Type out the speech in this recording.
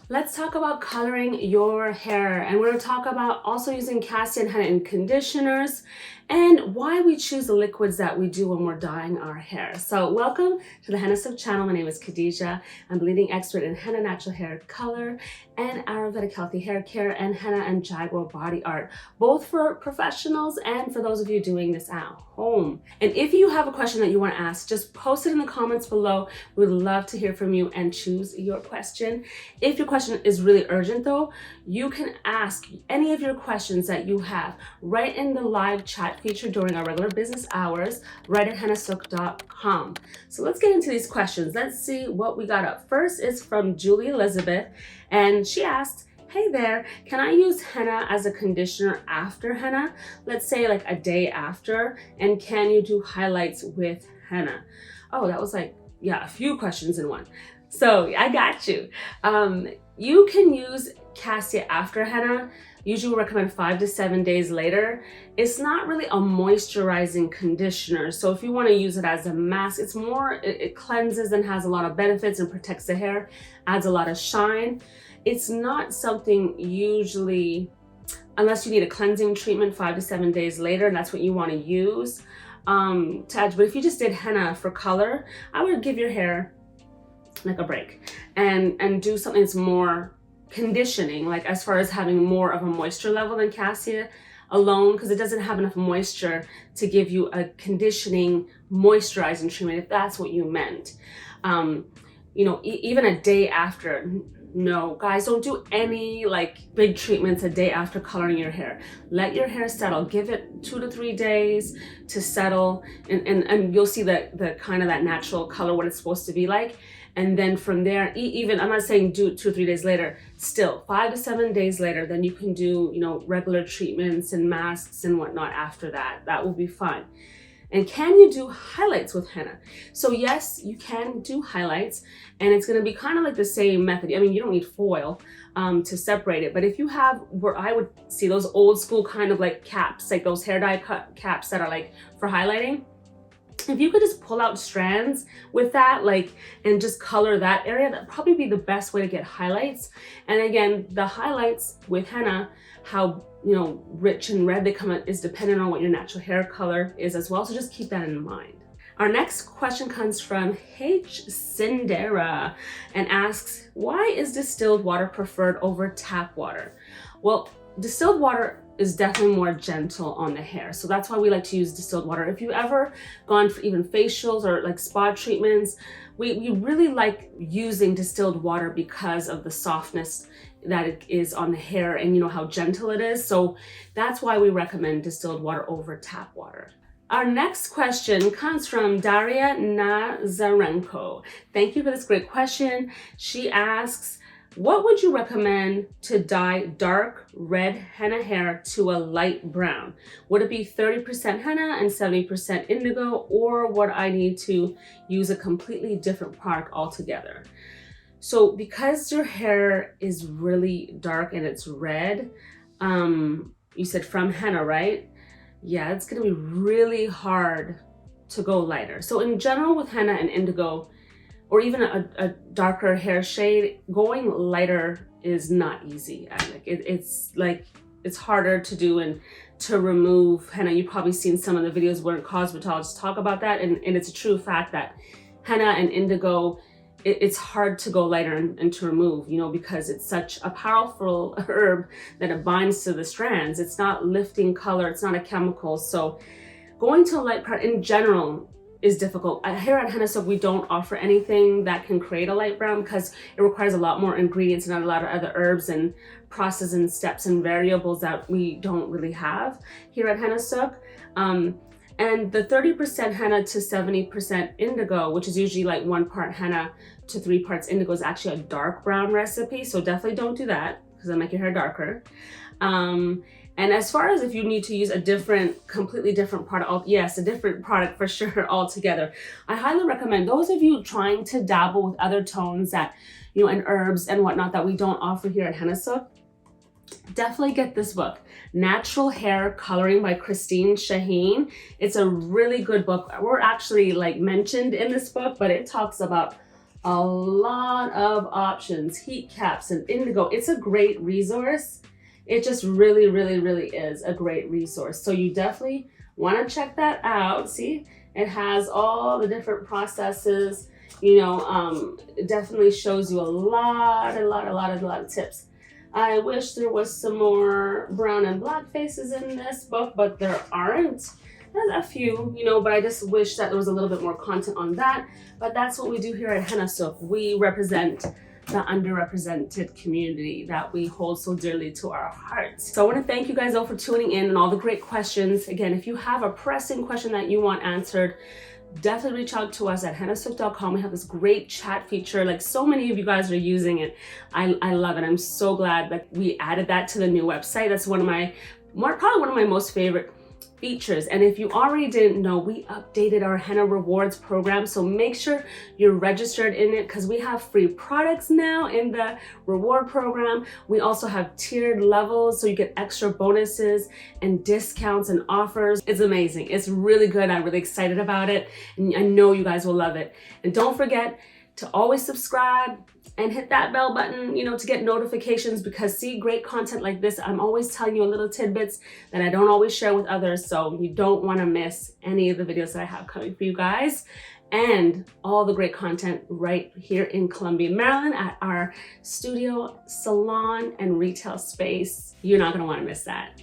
Let's talk about coloring your hair, and we're going to talk about also using cassia and henna in conditioners and why we choose the liquids that we do when we're dyeing our hair. So welcome to the Hennasooq channel. My name is Khadija. I'm the leading expert in henna natural hair color and Ayurvedic healthy hair care and henna and jaguar body art, both for professionals and for those of you doing this at home. And if you have a question that you want to ask, just post it in the comments below. We'd love to hear from you and choose your question. If your question is really urgent though, you can ask any of your questions that you have right in the live chat feature during our regular business hours right at hennasooq.com. So let's get into these questions. Let's see what we got up. First is from Julie Elizabeth, and she asked, hey there, can I use henna as a conditioner after henna? Let's say like a day after, and can you do highlights with henna? Oh, that was like, yeah, a few questions in one. So I got you. You can use cassia after henna. Usually we recommend 5 to 7 days later. It's not really a moisturizing conditioner. So if you want to use it as a mask, it's more, it cleanses and has a lot of benefits and protects the hair, adds a lot of shine. It's not something usually, unless you need a cleansing treatment 5 to 7 days later, and that's what you want to use to add. But if you just did henna for color, I would give your hair like a break and do something that's more conditioning, like as far as having more of a moisture level than cassia alone, because it doesn't have enough moisture to give you a conditioning moisturizing treatment, if that's what you meant. You know, even a day after. No, guys, don't do any like big treatments a day after coloring your hair. Let your hair settle. Give it 2 to 3 days to settle, and you'll see the kind of that natural color, what it's supposed to be like. And then from there, even, I'm not saying do 2 or 3 days later, still 5 to 7 days later, then you can do, you know, regular treatments and masks and whatnot after that. That will be fine. And can you do highlights with henna? So yes, you can do highlights, and it's going to be kind of like the same method. I mean, you don't need foil to separate it, but if you have, where I would see those old school kind of like caps, like those hair dye caps that are like for highlighting, if you could just pull out strands with that, like, and just color that area, that'd probably be the best way to get highlights. And again, the highlights with henna, how, you know, rich and red they come out is dependent on what your natural hair color is as well. So just keep that in mind. Our next question comes from H. Cindera and asks, why is distilled water preferred over tap water? Well, distilled water is definitely more gentle on the hair. So that's why we like to use distilled water. If you've ever gone for even facials or like spa treatments, we really like using distilled water because of the softness that it is on the hair and you know how gentle it is. So that's why we recommend distilled water over tap water. Our next question comes from Daria Nazarenko. Thank you for this great question. She asks, what would you recommend to dye dark red henna hair to a light brown? Would it be 30% henna and 70% indigo, or would I need to use a completely different product altogether? So because your hair is really dark and it's red, you said from henna, right? Yeah, it's gonna be really hard to go lighter. So in general with henna and indigo, or even a darker hair shade, going lighter is not easy. It's harder to do and to remove henna. You've probably seen some of the videos where cosmetologists talk about that, and it's a true fact that henna and indigo, it's hard to go lighter and to remove, you know, because it's such a powerful herb that it binds to the strands. It's not lifting color, it's not a chemical. So going to a light product in general is difficult. Here at Hennasooq, we don't offer anything that can create a light brown because it requires a lot more ingredients and a lot of other herbs and processes and steps and variables that we don't really have here at Hennasooq. And the 30% henna to 70% indigo, which is usually like 1 part henna to 3 parts indigo, is actually a dark brown recipe. So definitely don't do that because it'll make your hair darker. And as far as if you need to use a completely different product, yes, a different product for sure altogether. I highly recommend those of you trying to dabble with other tones that, you know, and herbs and whatnot that we don't offer here at Hennasooq, definitely get this book, Natural Hair Coloring by Christine Shaheen. It's a really good book. We're actually like mentioned in this book, but it talks about a lot of options, heat caps and indigo. It's a great resource. It just really, really, really is a great resource. So you definitely want to check that out. See, it has all the different processes, you know, it definitely shows you a lot of tips. I wish there was some more brown and black faces in this book, but there aren't. There's a few, you know, but I just wish that there was a little bit more content on that. But that's what we do here at Hennasooq. We represent the underrepresented community that we hold so dearly to our hearts. So I want to thank you guys all for tuning in and all the great questions. Again, if you have a pressing question that you want answered, definitely reach out to us at hennasooq.com. We have this great chat feature, like so many of you guys are using it. I love it. I'm so glad that we added that to the new website. That's one of my, probably one of my most favorite features. And if you already didn't know, we updated our Henna Rewards program. So make sure you're registered in it because we have free products now in the reward program. We also have tiered levels so you get extra bonuses and discounts and offers. It's amazing. It's really good. I'm really excited about it. And I know you guys will love it. And don't forget to always subscribe and hit that bell button, you know, to get notifications, because see, great content like this, I'm always telling you little tidbits that I don't always share with others. So you don't want to miss any of the videos that I have coming for you guys, and all the great content right here in Columbia, Maryland at our studio, salon, and retail space. You're not going to want to miss that.